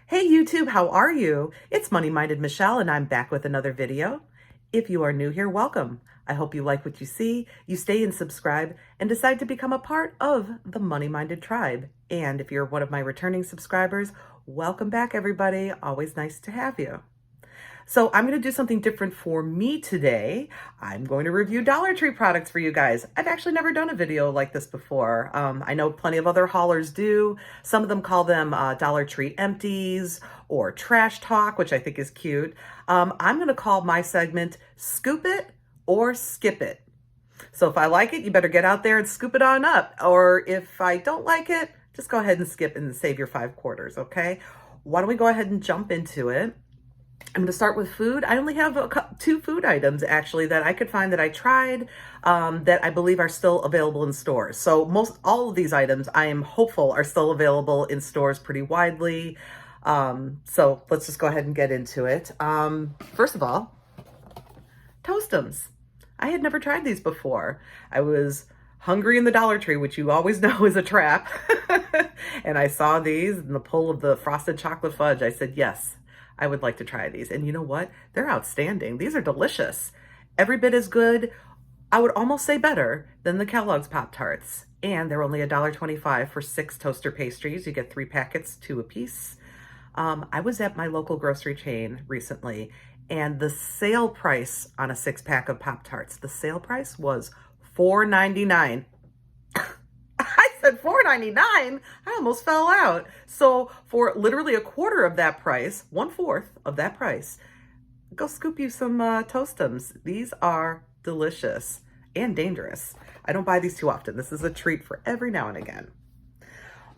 Hey YouTube, how are you? It's Money Minded Michelle and I'm back with another video. If you are new here, welcome. I hope you like what you see, you stay and subscribe, and decide to become a part of the Money Minded tribe. And if you're one of my returning subscribers, welcome back everybody. Always nice to have you. So I'm going to do something different for me today. I'm going to review Dollar Tree products for you guys. I've actually never done a video like this before. I know plenty of other haulers do. Some of them call them Dollar Tree empties or trash talk, which I think is cute. I'm going to call my segment Scoop It or Skip It. So if I like it, you better get out there and scoop it on up. Or if I don't like it, just go ahead and skip and save your 5 quarters, okay? Why don't we go ahead and jump into it? I'm going to start with food. I only have 2 food items actually that I could find that I tried that I believe are still available in stores. So all of these items I am hopeful are still available in stores pretty widely. So let's just go ahead and get into it. First of all, Toastums. I had never tried these before. I was hungry in the Dollar Tree, which you always know is a trap. And I saw these in the pull of the frosted chocolate fudge. I said, yes, I would like to try these. And you know what? They're outstanding. These are delicious. Every bit as good. I would almost say better than the Kellogg's Pop-Tarts. And they're only $1.25 for 6 toaster pastries. You get 3 packets, 2 apiece. I was at my local grocery chain recently, and the sale price on a 6-pack of Pop-Tarts, the sale price was $4.99. I said $4.99. I almost fell out. So for literally a quarter of that price, 1/4 of that price, go scoop you some Toastums. These are delicious and dangerous. I don't buy these too often. This is a treat for every now and again.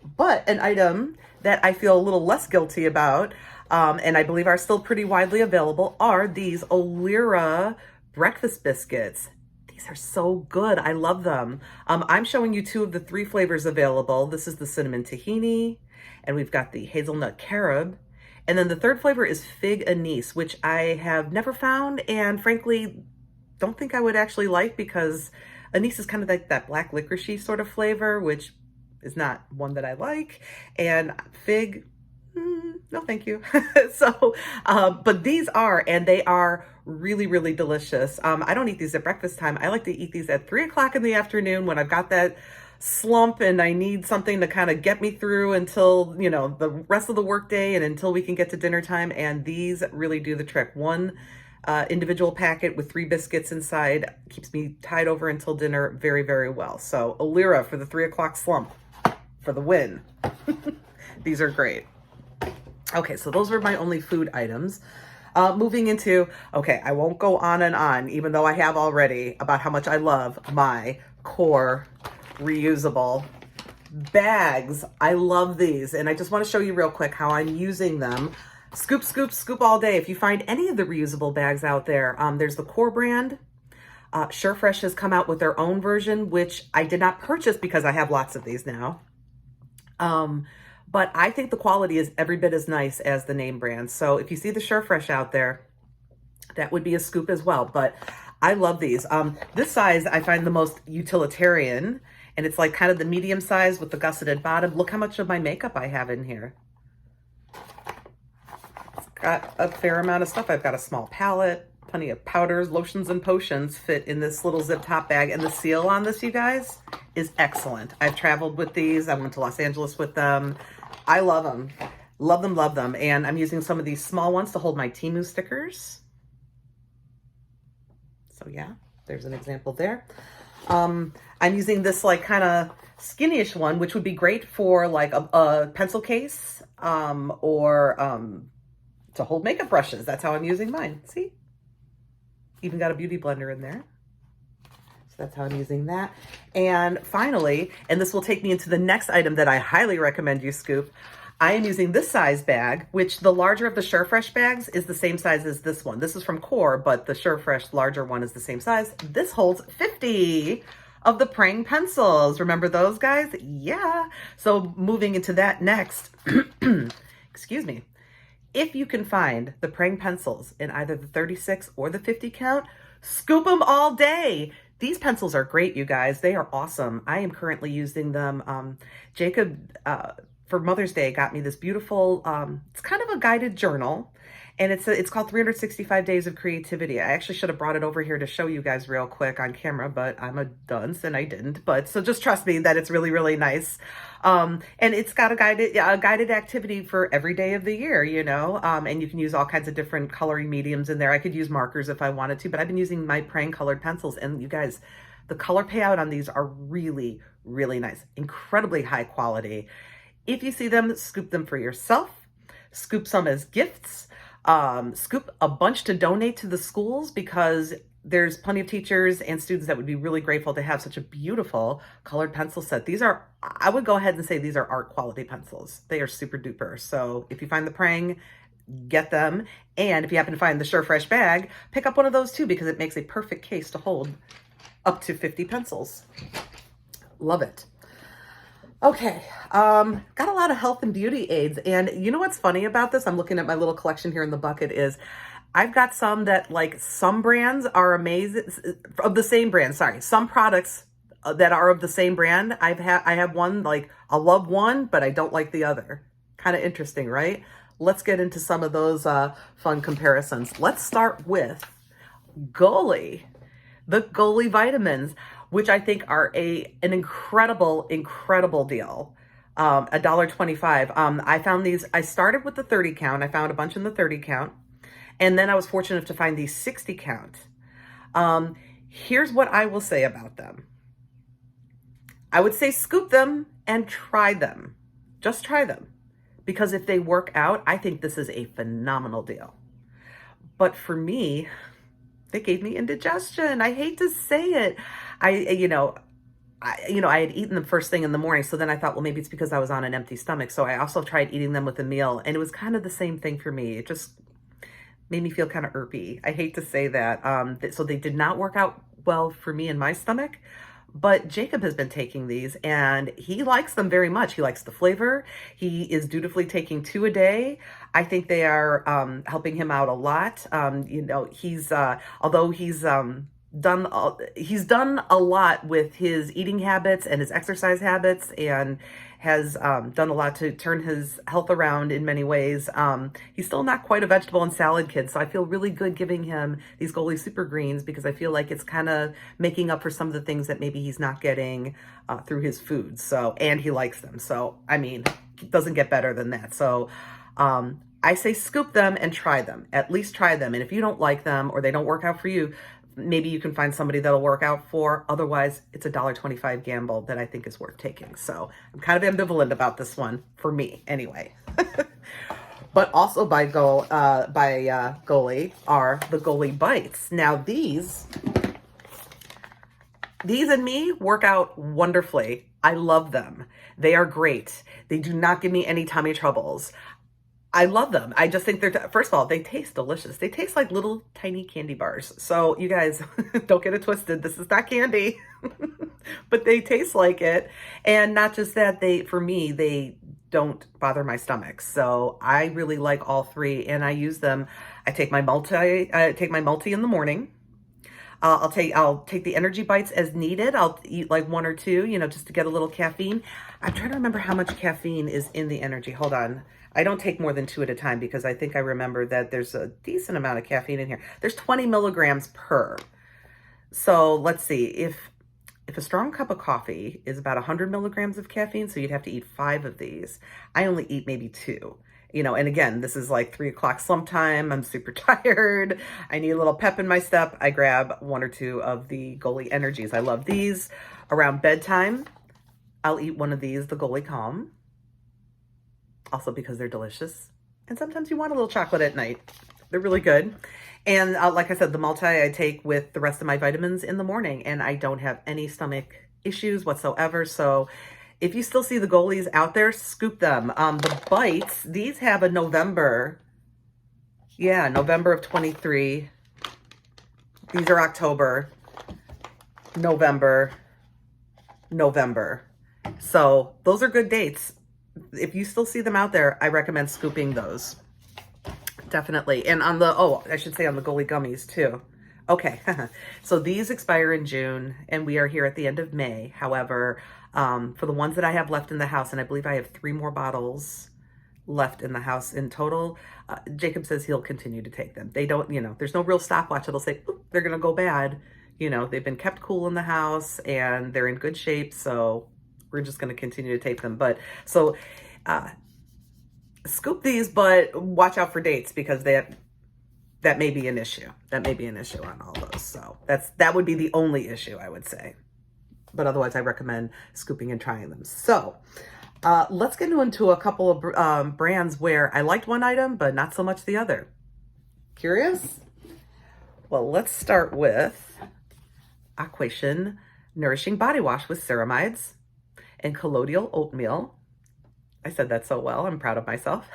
But an item that I feel a little less guilty about, and I believe are still pretty widely available, are these Allura breakfast biscuits. These are so good. I love them. I'm showing you 2 of the 3 flavors available. This is the cinnamon tahini, and we've got the hazelnut carob. And then the 3rd flavor is fig anise, which I have never found and frankly don't think I would actually like, because anise is kind of like that black licoricey sort of flavor, which is not one that I like. And fig, no thank you. So, but these are, and they are really, really delicious. I don't eat these at breakfast time. I like to eat these at 3 o'clock in the afternoon when I've got that slump and I need something to kind of get me through until, you know, the rest of the workday and until we can get to dinner time. And these really do the trick. One individual packet with 3 biscuits inside keeps me tied over until dinner very, very well. So Allura for the 3 o'clock slump for the win. These are great. Okay, so those were my only food items. Moving into, okay, I won't go on and on, even though I have already, about how much I love my core reusable bags. I love these, and I just want to show you real quick how I'm using them. Scoop, scoop, scoop all day. If you find any of the reusable bags out there, there's the Core brand. SureFresh has come out with their own version, which I did not purchase because I have lots of these now. But I think the quality is every bit as nice as the name brand. So if you see the SureFresh out there, that would be a scoop as well. But I love these. This size I find the most utilitarian, and it's like kind of the medium size with the gusseted bottom. Look how much of my makeup I have in here. It's got a fair amount of stuff. I've got a small palette, plenty of powders, lotions, and potions fit in this little zip top bag. And the seal on this, you guys, is excellent. I've traveled with these. I went to Los Angeles with them. I love them. Love them, love them. And I'm using some of these small ones to hold my Teemu stickers. So yeah, there's an example there. I'm using this like kind of skinny-ish one, which would be great for like a pencil case or to hold makeup brushes. That's how I'm using mine. See? Even got a beauty blender in there. So that's how I'm using that. And finally, and this will take me into the next item that I highly recommend you scoop, I am using this size bag, which the larger of the SureFresh bags is the same size as this one. This is from Core, but the SureFresh larger one is the same size. This holds 50 of the praying pencils. Remember those, guys? Yeah. So moving into that next, excuse me. If you can find the praying pencils in either the 36 or the 50 count, scoop them all day. These pencils are great, you guys. They are awesome. I am currently using them. Jacob for Mother's Day, got me this beautiful, it's kind of a guided journal. And it's called 365 Days of Creativity. I actually should have brought it over here to show you guys real quick on camera, but I'm a dunce and I didn't. But so just trust me that it's really, really nice. And it's got a guided activity for every day of the year, you know, and you can use all kinds of different coloring mediums in there. I could use markers if I wanted to, but I've been using my praying colored pencils, and you guys, the color payout on these are really, really nice, incredibly high quality. If you see them, scoop them for yourself, scoop some as gifts. Scoop a bunch to donate to the schools, because there's plenty of teachers and students that would be really grateful to have such a beautiful colored pencil set. These are, I would go ahead and say these are art quality pencils. They are super duper. So if you find the praying, get them. And if you happen to find the Sure Fresh bag, pick up one of those too, because it makes a perfect case to hold up to 50 pencils. Love it. Okay, got a lot of health and beauty aids. And you know what's funny about this? I'm looking at my little collection here in the bucket is I've got some that, like, some brands are amazing, of the same brand, sorry. Some products that are of the same brand. I have one, like, I love one, but I don't like the other. Kind of interesting, right? Let's get into some of those fun comparisons. Let's start with Goli, the Goli vitamins, which I think are an incredible deal. $1.25. I found these, I started with the 30 count. I found a bunch in the 30 count. And then I was fortunate enough to find these 60 count. Here's what I will say about them. I would say scoop them and try them. Just try them. Because if they work out, I think this is a phenomenal deal. But for me, they gave me indigestion. I hate to say it. I had eaten them first thing in the morning. So then I thought, well, maybe it's because I was on an empty stomach. So I also tried eating them with a meal, and it was kind of the same thing for me. It just made me feel kind of irpy. I hate to say that. So they did not work out well for me in my stomach. But Jacob has been taking these, and he likes them very much. He likes the flavor. He is dutifully taking 2 a day. I think they are helping him out a lot. He's although he's done a lot with his eating habits and his exercise habits, and has done a lot to turn his health around in many ways. He's still not quite a vegetable and salad kid, so I feel really good giving him these Goli Super Greens, because I feel like it's kind of making up for some of the things that maybe he's not getting through his food. So, and he likes them. So, I mean, it doesn't get better than that. So, I say scoop them and try them. At least try them. And if you don't like them or they don't work out for you, maybe you can find somebody that'll work out for. Otherwise, it's a $1.25 gamble that I think is worth taking. So I'm kind of ambivalent about this one, for me anyway. But also by Goli are the Goli Bites. Now these and me work out wonderfully. I love them. They are great. They do not give me any tummy troubles. I love them. I just think they're, first of all, they taste delicious. They taste like little tiny candy bars. So you guys, don't get it twisted. This is not candy, but they taste like it. And not just that, for me, they don't bother my stomach. So I really like all three, and I use them. I take my multi in the morning. I'll take the energy bites as needed. I'll eat like 1 or 2, just to get a little caffeine. I'm trying to remember how much caffeine is in the energy. Hold on. I don't take more than 2 at a time, because I think I remember that there's a decent amount of caffeine in here. There's 20 milligrams per. So let's see, if a strong cup of coffee is about 100 milligrams of caffeine, so you'd have to eat 5 of these. I only eat maybe 2. And again, this is like 3 o'clock slump time. I'm super tired. I need a little pep in my step. I grab 1 or 2 of the Goli Energies. I love these. Around bedtime, I'll eat one of these, the Goli Calm. Also because they're delicious. And sometimes you want a little chocolate at night. They're really good. And like I said, the multi I take with the rest of my vitamins in the morning, and I don't have any stomach issues whatsoever. So if you still see the Golis out there, scoop them. The bites, these have a November. Yeah, November of 23. These are October, November. So those are good dates. If you still see them out there, I recommend scooping those. Definitely. And on the, I should say on the Goli gummies too. Okay. So these expire in June, and we are here at the end of May. However, For the ones that I have left in the house, and I believe I have 3 more bottles left in the house in total, Jacob says he'll continue to take them. They don't, there's no real stopwatch. It'll say, "Oop, they're going to go bad." They've been kept cool in the house and they're in good shape. So we're just going to continue to take them. But so, scoop these, but watch out for dates, because that may be an issue. That may be an issue on all those. So that would be the only issue, I would say. But otherwise, I recommend scooping and trying them. So let's get into a couple of brands where I liked one item, but not so much the other. Curious? Well, let's start with Aquation Nourishing Body Wash with ceramides and colloidal oatmeal. I said that so well. I'm proud of myself.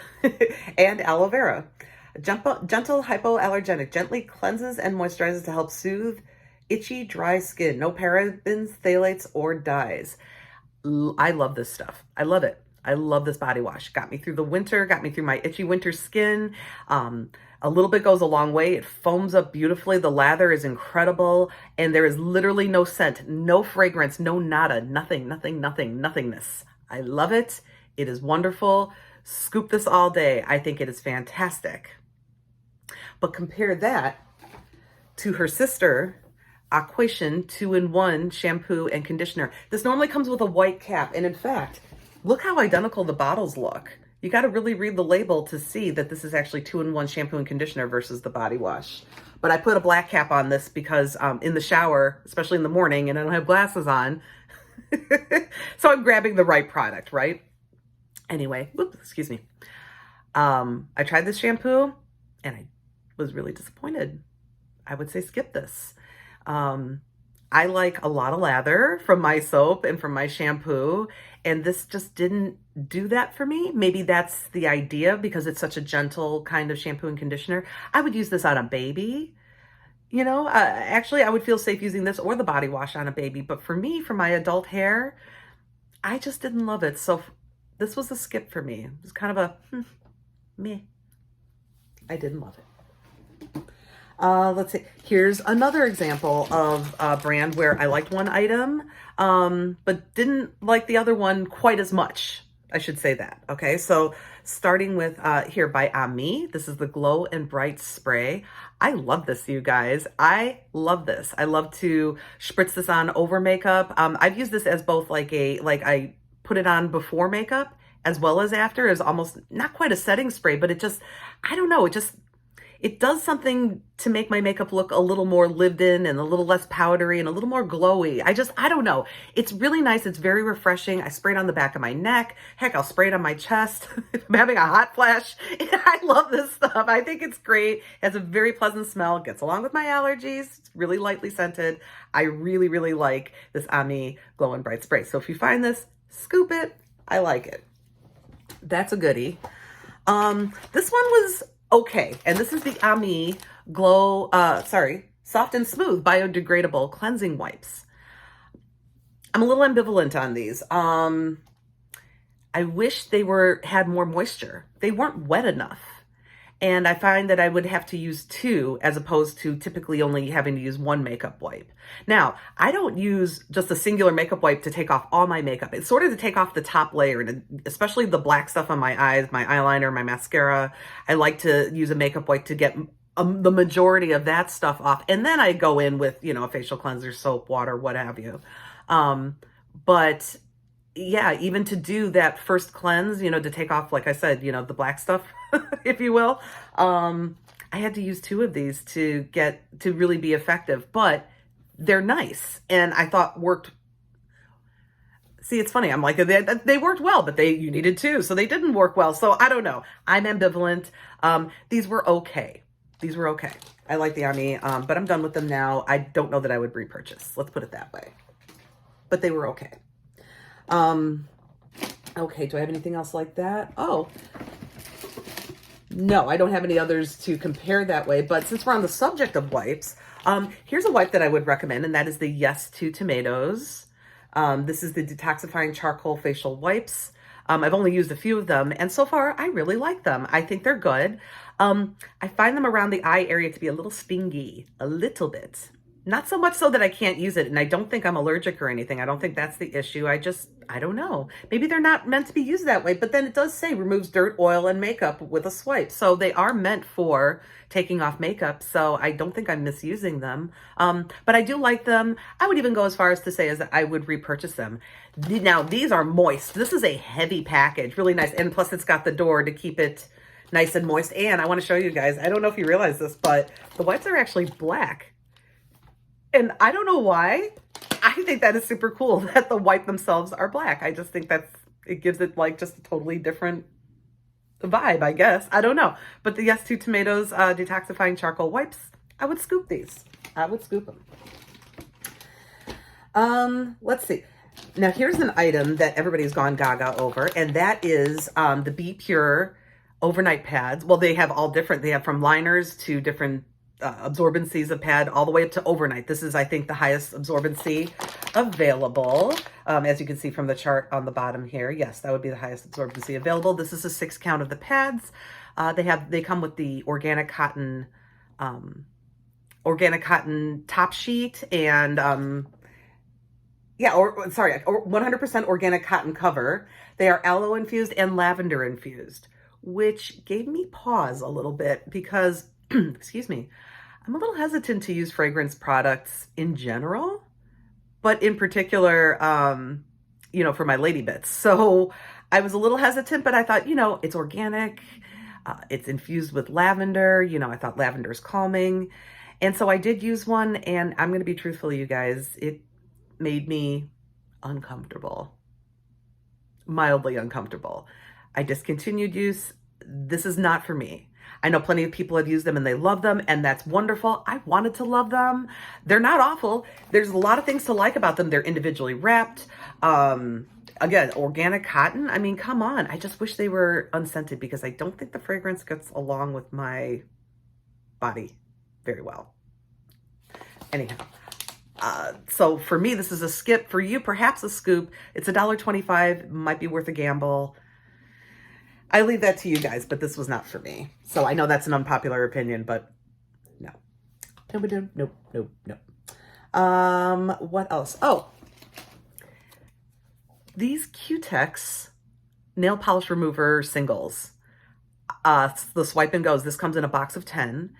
And aloe vera. Gentle hypoallergenic. Gently cleanses and moisturizes to help soothe itchy, dry skin. No parabens, phthalates, or dyes. I love this stuff. I love it. I love this body wash. Got me through the winter, got me through my itchy winter skin. A little bit goes a long way. It foams up beautifully. The lather is incredible. And there is literally no scent, no fragrance, no nada, nothingness. I love it. It is wonderful. Scoop this all day. I think it is fantastic. But compare that to her sister, Aquation 2-in-1 shampoo and conditioner. This normally comes with a white cap. And in fact, look how identical the bottles look. You got to really read the label to see that this is actually 2-in-1 shampoo and conditioner versus the body wash. But I put a black cap on this because in the shower, especially in the morning, and I don't have glasses on, so I'm grabbing the right product, right? Anyway, whoops, excuse me. I tried this shampoo and I was really disappointed. I would say skip this. I like a lot of lather from my soap and from my shampoo, and this just didn't do that for me. Maybe that's the idea because it's such a gentle kind of shampoo and conditioner. I would use this on a baby. Actually, I would feel safe using this or the body wash on a baby. But for me, for my adult hair, I just didn't love it. So this was a skip for me. It was kind of a meh. I didn't love it. Let's see. Here's another example of a brand where I liked one item, but didn't like the other one quite as much. I should say that. Okay. So starting with here by Ami. This is the Glow and Bright Spray. I love this, you guys. I love this. I love to spritz this on over makeup. I've used this as both I put it on before makeup as well as after, as almost not quite a setting spray, but I don't know. It does something to make my makeup look a little more lived in and a little less powdery and a little more glowy. I don't know. It's really nice. It's very refreshing. I spray it on the back of my neck. Heck, I'll spray it on my chest. I'm having a hot flash. I love this stuff. I think it's great. It has a very pleasant smell. It gets along with my allergies. It's really lightly scented. I really, really like this Ami Glow and Bright Spray. So if you find this, scoop it. I like it. That's a goodie. This one was okay. And this is the Ami Soft and Smooth Biodegradable Cleansing Wipes. I'm a little ambivalent on these. I wish they had more moisture. They weren't wet enough. And I find that I would have to use 2 as opposed to typically only having to use 1 makeup wipe. Now, I don't use just a singular makeup wipe to take off all my makeup. It's sort of to take off the top layer, and especially the black stuff on my eyes, my eyeliner, my mascara. I like to use a makeup wipe to get the majority of that stuff off. And then I go in with, a facial cleanser, soap, water, what have you. But yeah, even to do that first cleanse, to take off, like I said, the black stuff, if you will, I had to use 2 of these to really be effective, but they're nice. And I thought worked. See, it's funny. I'm like, they worked well, but you needed 2. So they didn't work well. So I don't know. I'm ambivalent. These were okay. I like the Ami, but I'm done with them now. I don't know that I would repurchase. Let's put it that way. But they were okay. Okay, do I have anything else like that? Oh, no, I don't have any others to compare that way. But since we're on the subject of wipes, here's a wipe that I would recommend, and that is the Yes to Tomatoes. This is the Detoxifying Charcoal Facial Wipes. I've only used a few of them, and so far, I really like them. I think they're good. I find them around the eye area to be a little stingy, a little bit. Not so much so that I can't use it, and I don't think I'm allergic or anything. I don't think that's the issue. I don't know. Maybe they're not meant to be used that way, but then it does say removes dirt, oil, and makeup with a swipe. So they are meant for taking off makeup, so I don't think I'm misusing them. But I do like them. I would even go as far as to say as that I would repurchase them. Now, these are moist. This is a heavy package, really nice, and plus it's got the door to keep it nice and moist. And I want to show you guys, I don't know if you realize this, but the wipes are actually black. And I don't know why. I think that is super cool that the wipe themselves are black. I just think it gives it like just a totally different vibe, I guess. I don't know. But the Yes to Tomatoes detoxifying charcoal wipes, I would scoop these. I would scoop them. Let's see. Now here's an item that everybody's gone gaga over, and that is the Be Pure overnight pads. Well, they have all different. They have from liners to different absorbencies of pad all the way up to overnight. This is, I think, the highest absorbency available. As you can see from the chart on the bottom here, yes, that would be the highest absorbency available. This is a 6 count of the pads. They come with the organic cotton top sheet and yeah, or sorry, 100% organic cotton cover. They are aloe infused and lavender infused, which gave me pause a little bit because excuse me, I'm a little hesitant to use fragrance products in general, but in particular, you know, for my lady bits. So I was a little hesitant, but I thought, you know, it's organic, it's infused with lavender. You know, I thought lavender is calming. And so I did use one, and I'm going to be truthful, you guys, it made me uncomfortable, mildly uncomfortable. I discontinued use. This is not for me. I know plenty of people have used them and they love them, and that's wonderful. I wanted to love them. They're not awful. There's a lot of things to like about them. They're individually wrapped. Again, organic cotton. I mean, come on. I just wish they were unscented because I don't think the fragrance gets along with my body very well. Anyhow, so for me, this is a skip. For you, perhaps a scoop. It's $1.25. Might be worth a gamble. I leave that to you guys, but this was not for me. So I know that's an unpopular opinion, but no. Nope, nope, nope. What else? Oh, these Cutex nail polish remover singles. The swipe and goes. This comes in a box of 10.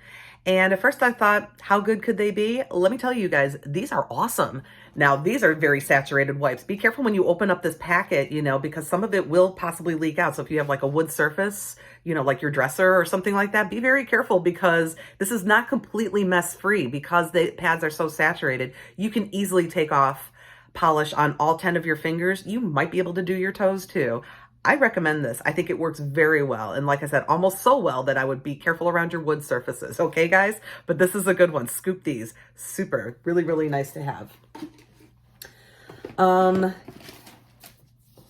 And at first I thought, how good could they be? Let me tell you guys, these are awesome. Now, these are very saturated wipes. Be careful when you open up this packet, you know, because some of it will possibly leak out. So if you have like a wood surface, you know, like your dresser or something like that, be very careful because this is not completely mess free because the pads are so saturated. You can easily take off polish on all 10 of your fingers. You might be able to do your toes too. I recommend this. I think it works very well. And like I said, almost so well that I would be careful around your wood surfaces. Okay, guys? But this is a good one. Scoop these. Super. Really, really nice to have. And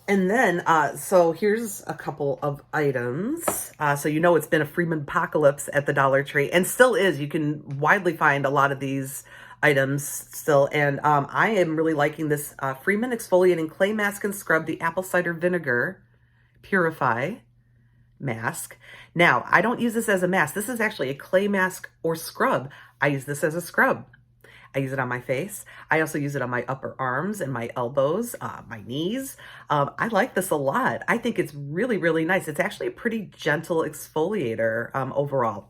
then, so here's a couple of items. So you know it's been a Freeman apocalypse at the Dollar Tree, and still is. You can widely find a lot of these items still. And I am really liking this Freeman Exfoliating Clay Mask and Scrub, the Apple Cider Vinegar Purify Mask. Now, I don't use this as a mask. This is actually a clay mask or scrub. I use this as a scrub. I use it on my face. I also use it on my upper arms and my elbows, my knees. I like this a lot. I think it's really, really nice. It's actually a pretty gentle exfoliator overall.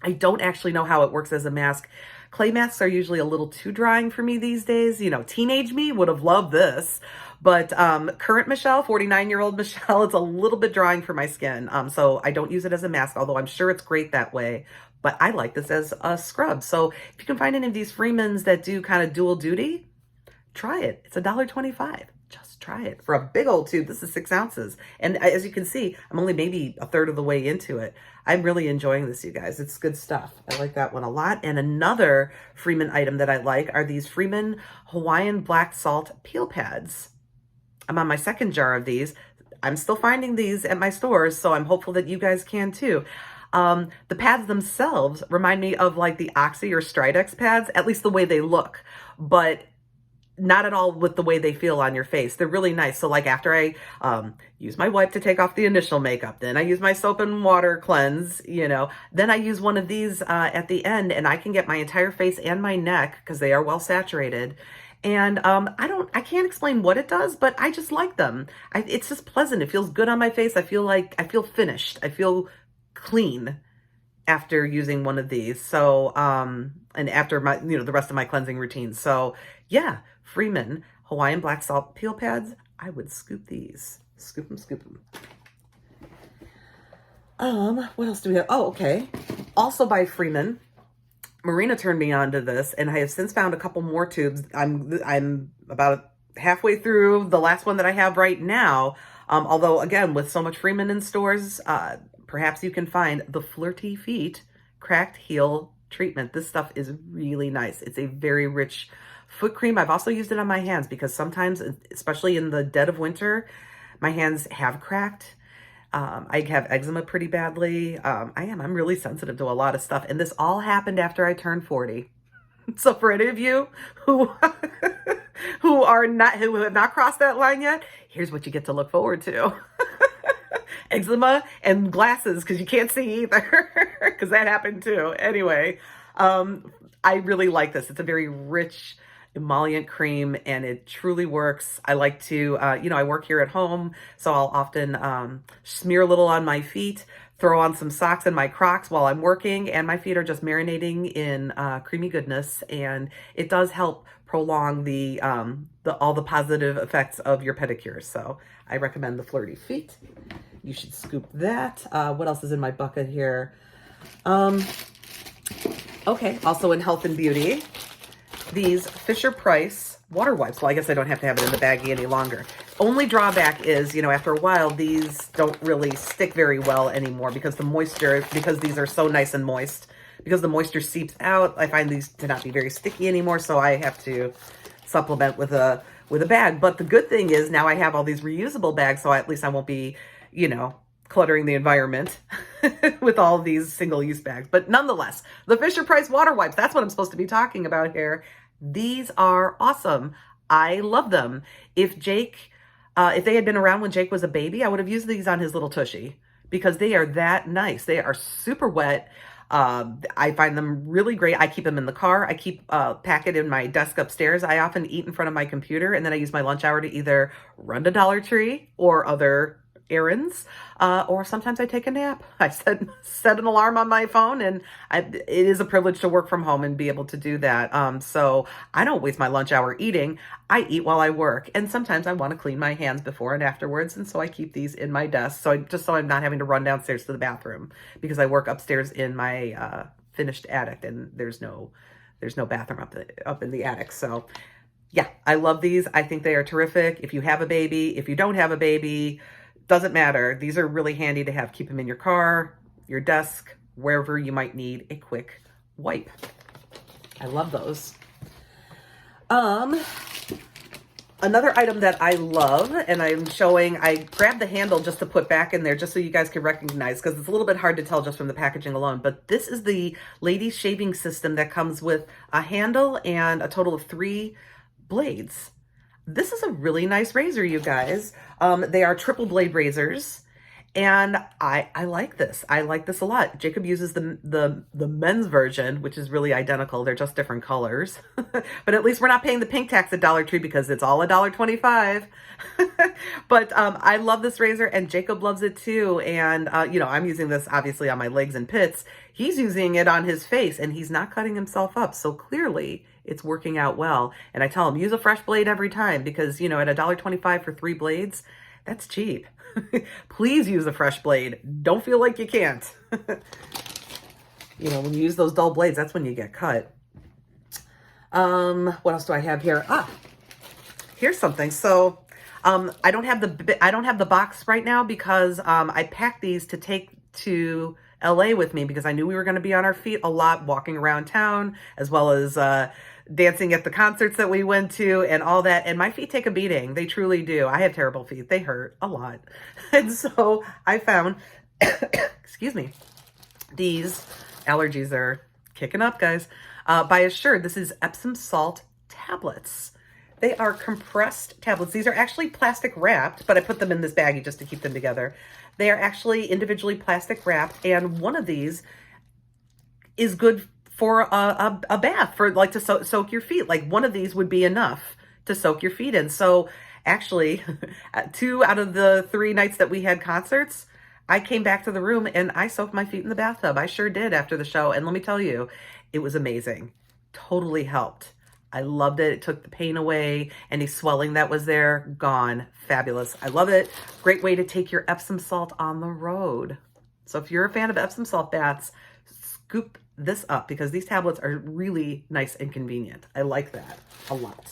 I don't actually know how it works as a mask. Clay masks are usually a little too drying for me these days. You know, teenage me would have loved this. But current Michelle, 49-year-old Michelle, it's a little bit drying for my skin. So I don't use it as a mask, although I'm sure it's great that way. But I like this as a scrub. So if you can find any of these Freemans that do kind of dual duty, try it. It's $1.25. Just try it. For a big old tube, this is 6 ounces. And as you can see, I'm only maybe a third of the way into it. I'm really enjoying this, you guys. It's good stuff. I like that one a lot. And another Freeman item that I like are these Freeman Hawaiian Black Salt Peel Pads. I'm on my second jar of these. I'm still finding these at my stores, so I'm hopeful that you guys can too. The pads themselves remind me of like the Oxy or Stridex pads, at least the way they look. But not at all with the way they feel on your face. They're really nice. So like after I use my wipe to take off the initial makeup, then I use my soap and water cleanse, you know, then I use one of these at the end, and I can get my entire face and my neck because they are well saturated. And I can't explain what it does, but I just like them. It's just pleasant. It feels good on my face. I feel finished. I feel clean after using one of these. So, and after my, you know, the rest of my cleansing routine. So yeah, Freeman Hawaiian black salt peel pads. I would scoop these. Scoop them, scoop them. What else do we have? Oh, okay. Also by Freeman. Marina turned me on to this, and I have since found a couple more tubes. I'm about halfway through the last one that I have right now. Although again, with so much Freeman in stores, perhaps you can find the Flirty Feet Cracked Heel Treatment. This stuff is really nice. It's a very rich foot cream. I've also used it on my hands because sometimes, especially in the dead of winter, my hands have cracked. I have eczema pretty badly. I'm really sensitive to a lot of stuff. And this all happened after I turned 40. So for any of you who who have not crossed that line yet, here's what you get to look forward to. Eczema and glasses, because you can't see either, because that happened too. Anyway, I really like this. It's a very rich emollient cream, and it truly works. I like to, you know, I work here at home, so I'll often smear a little on my feet, throw on some socks and my Crocs while I'm working, and my feet are just marinating in creamy goodness, and it does help prolong all the positive effects of your pedicures. So I recommend the Flirty Feet. You should scoop that. What else is in my bucket here? Okay, also in health and beauty, these Fisher-Price water wipes. Well, I guess I don't have to have it in the baggie any longer. Only drawback is, you know, after a while, these don't really stick very well anymore because these are so nice and moist, because the moisture seeps out. I find these to not be very sticky anymore, so I have to supplement with a bag. But the good thing is now I have all these reusable bags, so at least I won't be, you know, cluttering the environment with all these single-use bags. But nonetheless, the Fisher-Price water wipes, that's what I'm supposed to be talking about here. These are awesome. I love them. If they had been around when Jake was a baby, I would have used these on his little tushy because they are that nice. They are super wet. I find them really great. I keep them in the car. I keep packet in my desk upstairs. I often eat in front of my computer, and then I use my lunch hour to either run to Dollar Tree or other errands, or sometimes I take a nap. I set an alarm on my phone, and it is a privilege to work from home and be able to do that. So I don't waste my lunch hour eating. I eat while I work, and sometimes I want to clean my hands before and afterwards, and so I keep these in my desk, so I'm not having to run downstairs to the bathroom, because I work upstairs in my finished attic, and there's no bathroom up in the attic. So yeah, I love these. I think they are terrific. If you have a baby, if you don't have a baby, doesn't matter. These are really handy to have. Keep them in your car, your desk, wherever you might need a quick wipe. I love those. Another item that I love, and I grabbed the handle just to put back in there just so you guys can recognize, because it's a little bit hard to tell just from the packaging alone, but this is the ladies shaving system that comes with a handle and a total of 3 blades. This is a really nice razor, you guys. They are triple blade razors, and I like this. I like this a lot. Jacob uses the men's version, which is really identical. They're just different colors. But at least we're not paying the pink tax at Dollar Tree because it's all $1.25. But I love this razor, and Jacob loves it too. And you know, I'm using this obviously on my legs and pits. He's using it on his face, and he's not cutting himself up. So clearly it's working out well. And I tell him, use a fresh blade every time, because, you know, at $1.25 for 3 blades, that's cheap. Please use a fresh blade. Don't feel like you can't. You know, when you use those dull blades, that's when you get cut. What else do I have here? Here's something. So I don't have the box right now because I packed these to take to LA with me, because I knew we were going to be on our feet a lot walking around town, as well as dancing at the concerts that we went to and all that. And my feet take a beating. They truly do. I have terrible feet. They hurt a lot. And so I found, excuse me, these allergies are kicking up, guys. By Assured, this is Epsom salt tablets. They are compressed tablets. These are actually plastic wrapped, but I put them in this baggie just to keep them together. They are actually individually plastic wrapped, and one of these is good for a bath, for like to soak your feet. Like one of these would be enough to soak your feet in. So actually, 2 out of the 3 nights that we had concerts, I came back to the room and I soaked my feet in the bathtub. I sure did after the show. And let me tell you, it was amazing. Totally helped. I loved it. It took the pain away. Any swelling that was there, gone. Fabulous. I love it. Great way to take your Epsom salt on the road. So if you're a fan of Epsom salt baths, scoop this up because these tablets are really nice and convenient. I like that a lot.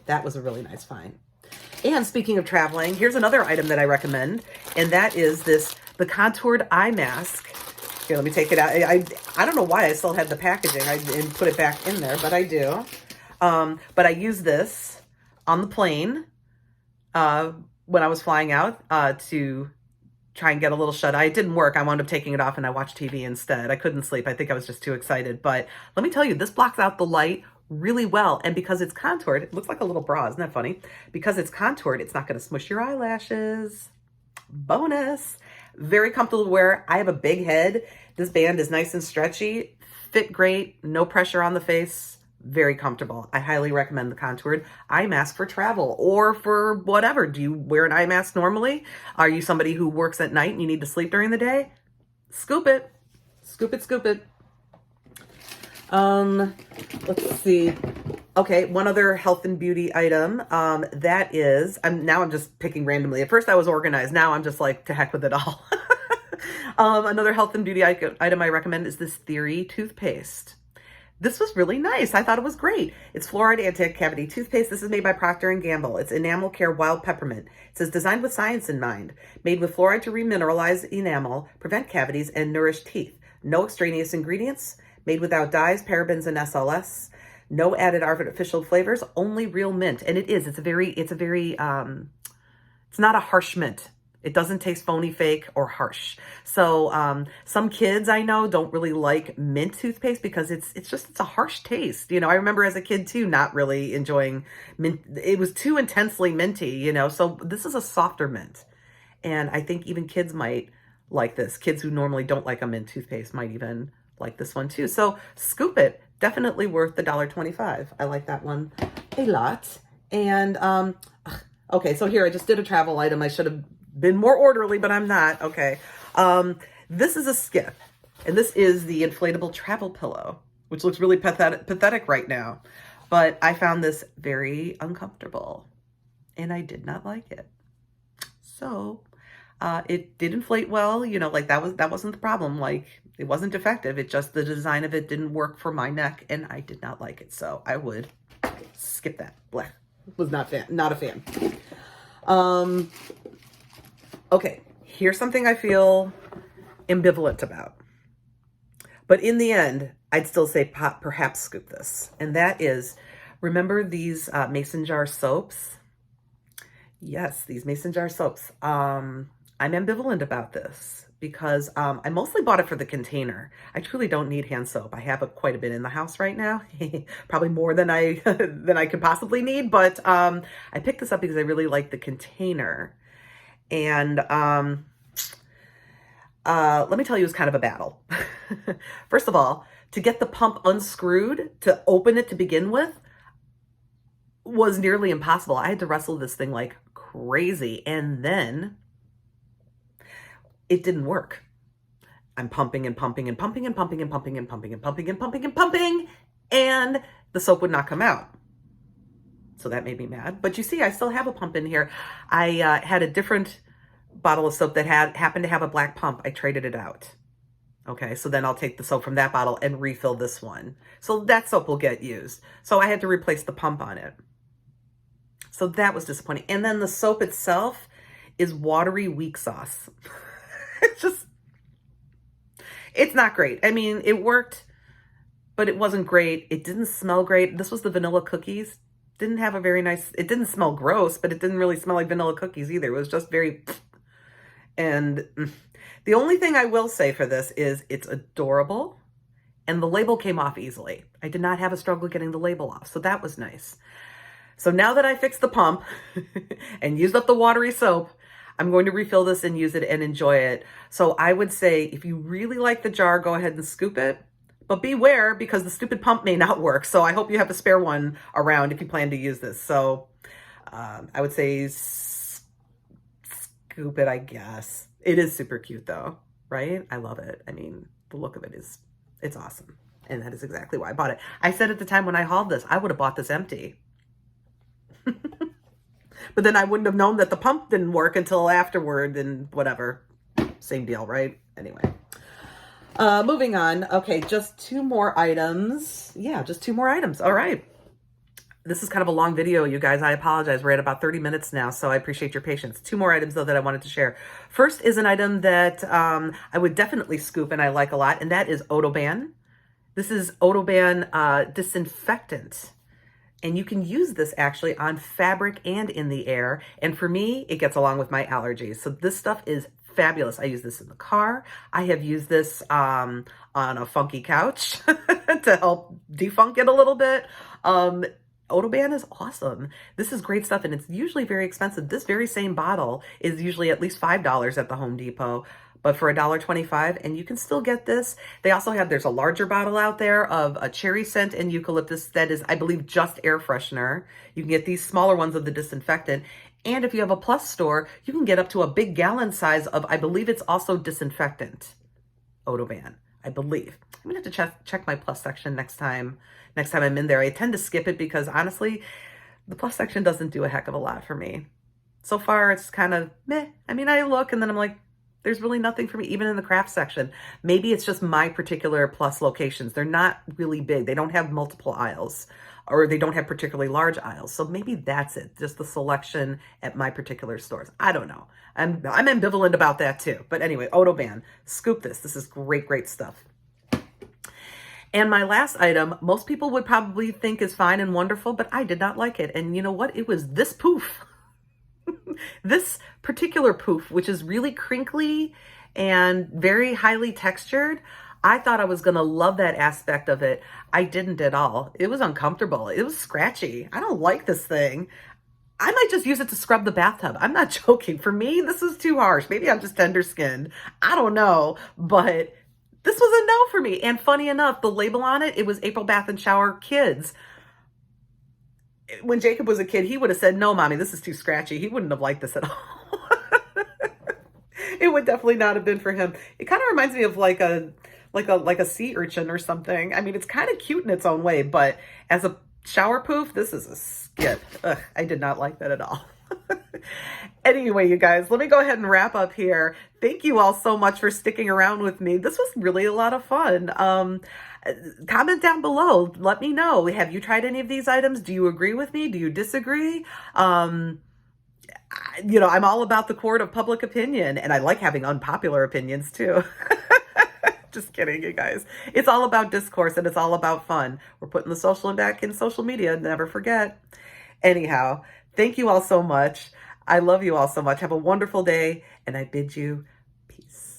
That was a really nice find. And speaking of traveling, here's another item that I recommend, and that is the contoured eye mask. Here, let me take it out. I don't know why I still had the packaging and put it back in there, but I do. But I used this on the plane when I was flying out to try and get a little shut-eye. It didn't work. I wound up taking it off and I watched TV instead. I couldn't sleep. I think I was just too excited. But let me tell you, this blocks out the light really well. And because it's contoured, it looks like a little bra. Isn't that funny? Because it's contoured, it's not going to smush your eyelashes. Bonus. Very comfortable to wear. I have a big head. This band is nice and stretchy. Fit great. No pressure on the face. Very comfortable. I highly recommend the contoured eye mask for travel or for whatever. Do you wear an eye mask normally? Are you somebody who works at night and you need to sleep during the day? Scoop it. Scoop it, scoop it. Let's see. Okay, one other health and beauty item. That is, I'm just picking randomly. At first I was organized. Now I'm just like, to heck with it all. Another health and beauty item I recommend is this Theory toothpaste. This was really nice. I thought it was great. It's fluoride anti-cavity toothpaste. This is made by Procter & Gamble. It's enamel care wild peppermint. It says designed with science in mind. Made with fluoride to remineralize enamel, prevent cavities, and nourish teeth. No extraneous ingredients. Made without dyes, parabens, and SLS. No added artificial flavors. Only real mint. And it is. It's not a harsh mint. It doesn't taste phony, fake, or harsh. So some kids I know don't really like mint toothpaste because it's a harsh taste. You know, I remember as a kid too, not really enjoying mint. It was too intensely minty, you know, so this is a softer mint. And I think even kids might like this. Kids who normally don't like a mint toothpaste might even like this one too. So scoop it. Definitely worth the $1.25. I like that one a lot. And okay, so here I just did a travel item. I should have been more orderly, but I'm not. Okay. This is a skip, and this is the inflatable travel pillow, which looks really pathetic right now. But I found this very uncomfortable, and I did not like it. So it did inflate well, you know, like that wasn't the problem. Like it wasn't defective. It just, the design of it didn't work for my neck, and I did not like it. So I would skip that. Blech. Was not a fan. Okay, here's something I feel ambivalent about. But in the end, I'd still say perhaps scoop this. And that is, remember these mason jar soaps? Yes, these mason jar soaps. I'm ambivalent about this because I mostly bought it for the container. I truly don't need hand soap. I have quite a bit in the house right now, probably more than I could possibly need. But I picked this up because I really like the container. And let me tell you, it was kind of a battle. First of all, to get the pump unscrewed, to open it to begin with, was nearly impossible. I had to wrestle this thing like crazy. And then it didn't work. I'm pumping and pumping and pumping and pumping and pumping and pumping and pumping and pumping and pumping, and the soap would not come out. So that made me mad. But you see, I still have a pump in here. I had a different bottle of soap that happened to have a black pump. I traded it out. Okay, so then I'll take the soap from that bottle and refill this one. So that soap will get used. So I had to replace the pump on it. So that was disappointing. And then the soap itself is watery weak sauce. It's not great. I mean, it worked, but it wasn't great. It didn't smell great. This was the vanilla cookies. Didn't have a very nice, it didn't smell gross, but it didn't really smell like vanilla cookies either. It was just very, and the only thing I will say for this is it's adorable and the label came off easily. I did not have a struggle getting the label off, so that was nice. So now that I fixed the pump and used up the watery soap, I'm going to refill this and use it and enjoy it. So I would say if you really like the jar, go ahead and scoop it. But beware, because the stupid pump may not work. So I hope you have a spare one around if you plan to use this. So I would say scoop it, I guess. It is super cute though, right? I love it. I mean, the look of it is, it's awesome. And that is exactly why I bought it. I said at the time when I hauled this, I would have bought this empty. But then I wouldn't have known that the pump didn't work until afterward and whatever. Same deal, right? Anyway. Moving on. Okay, just 2 more items. Yeah, just 2 more items. All right. This is kind of a long video, you guys. I apologize. We're at about 30 minutes now, so I appreciate your patience. 2 more items, though, that I wanted to share. First is an item that I would definitely scoop and I like a lot, and that is odoban. This is odoban disinfectant. And you can use this actually on fabric and in the air. And for me, it gets along with my allergies. So this stuff is fabulous. I use this in the car. I have used this on a funky couch to help defunk it a little bit. Odoban is awesome. This is great stuff, and it's usually very expensive. This very same bottle is usually at least $5 at the Home Depot, but for $1.25, and you can still get this. They also have, there's a larger bottle out there of a cherry scent and eucalyptus that is, I believe, just air freshener. You can get these smaller ones of the disinfectant. And if you have a Plus store, you can get up to a big gallon size of, I believe it's also disinfectant, odoban, I believe. I'm gonna have to check my Plus section next time I'm in there. I tend to skip it because honestly, the Plus section doesn't do a heck of a lot for me. So far, it's kind of meh. I mean, I look and then I'm like, there's really nothing for me, even in the craft section. Maybe it's just my particular Plus locations. They're not really big. They don't have multiple aisles, or they don't have particularly large aisles. So maybe that's it, just the selection at my particular stores. I don't know. I'm ambivalent about that too. But anyway, odoban, scoop this. This is great, great stuff. And my last item, most people would probably think is fine and wonderful, but I did not like it. And you know what? It was this poof. This particular poof, which is really crinkly and very highly textured. I thought I was going to love that aspect of it. I didn't at all. It was uncomfortable. It was scratchy. I don't like this thing. I might just use it to scrub the bathtub. I'm not joking. For me, this is too harsh. Maybe I'm just tender skinned. I don't know, but this was a no for me. And funny enough, the label on it, it was April Bath and Shower Kids. When Jacob was a kid, he would have said, no, mommy, this is too scratchy. He wouldn't have liked this at all. It would definitely not have been for him. It kind of reminds me of like a sea urchin or something. I mean, it's kind of cute in its own way, but as a shower poof, this is a skip. Ugh, I did not like that at all. Anyway, you guys, let me go ahead and wrap up here. Thank you all so much for sticking around with me. This was really a lot of fun. Comment down below. Let me know. Have you tried any of these items? Do you agree with me? Do you disagree? You know, I'm all about the court of public opinion, and I like having unpopular opinions too. Just kidding, you guys. It's all about discourse, and it's all about fun. We're putting the social back in social media. Never forget. Anyhow, thank you all so much. I love you all so much. Have a wonderful day, and I bid you peace.